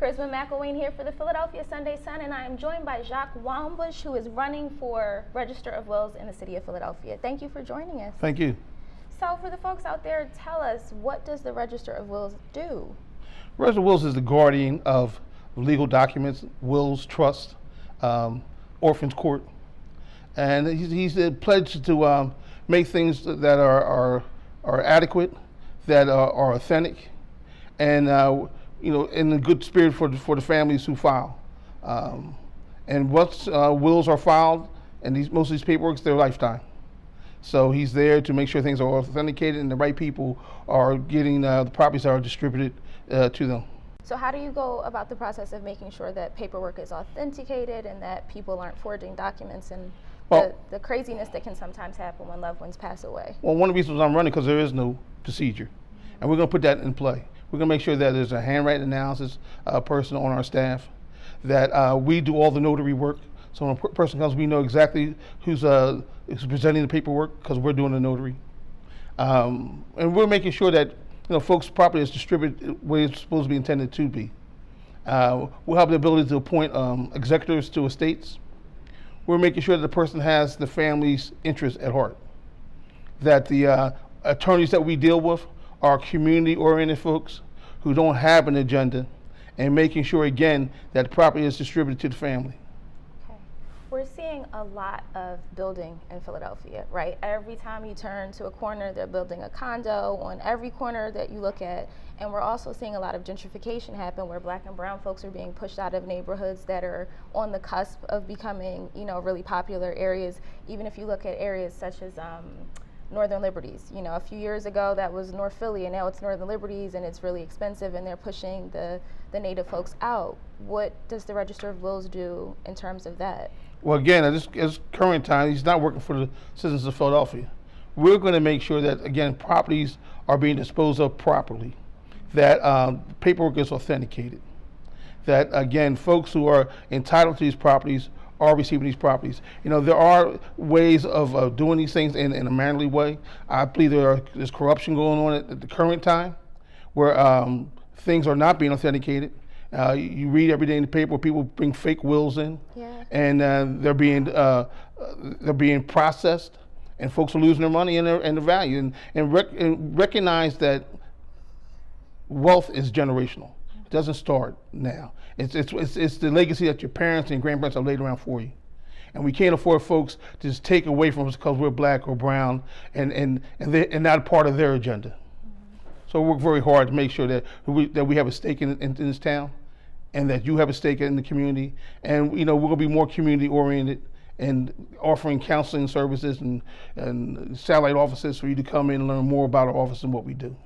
Charisma McElwain here for the Philadelphia Sunday Sun, and I am joined by Jacque Whaumbush, who is running for Register of Wills in the city of Philadelphia. Thank you for joining us. Thank you. So for the folks out there, tell us, what does the Register of Wills do? Register of Wills is the guardian of legal documents, wills, trusts, orphans court. And he's pledged to make things that are adequate, that are authentic, and in a good spirit for the families who file. And once wills are filed, and most of these paperwork, their lifetime. So he's there to make sure things are authenticated and the right people are getting the properties that are distributed to them. So how do you go about the process of making sure that paperwork is authenticated and that people aren't forging documents and the craziness that can sometimes happen when loved ones pass away? Well, one of the reasons I'm running because there is no procedure, and we're going to put that in play. We're going to make sure that there's a handwriting analysis person on our staff, that we do all the notary work. So when a person comes, we know exactly who's presenting the paperwork because we're doing the notary. And we're making sure that folks' property is distributed where it's supposed to be intended to be. We'll have the ability to appoint executors to estates. We're making sure that the person has the family's interests at heart, that the attorneys that we deal with are community-oriented folks who don't have an agenda, and making sure, again, that the property is distributed to the family. Okay. We're seeing a lot of building in Philadelphia, right? Every time you turn to a corner, they're building a condo on every corner that you look at. And we're also seeing a lot of gentrification happen where Black and brown folks are being pushed out of neighborhoods that are on the cusp of becoming, really popular areas. Even if you look at areas such as Northern Liberties. A few years ago that was North Philly, and now it's Northern Liberties, and it's really expensive, and they're pushing the native folks out. What does the Register of Wills do in terms of that? Well, again, at this current time, he's not working for the citizens of Philadelphia. We're going to make sure that, again, properties are being disposed of properly, that paperwork is authenticated, that, again, folks who are entitled to these properties are receiving these properties. There are ways of doing these things in a mannerly way. I believe there's corruption going on at the current time where things are not being authenticated. You read every day in the paper where people bring fake wills in, and they're being processed, and folks are losing their money and their value. And recognize that wealth is generational. It doesn't start now. It's the legacy that your parents and grandparents have laid around for you. And we can't afford folks to just take away from us because we're Black or brown and not a part of their agenda. So we work very hard to make sure that we have a stake in this town, and that you have a stake in the community. And we're going to be more community oriented and offering counseling services and satellite offices for you to come in and learn more about our office and what we do.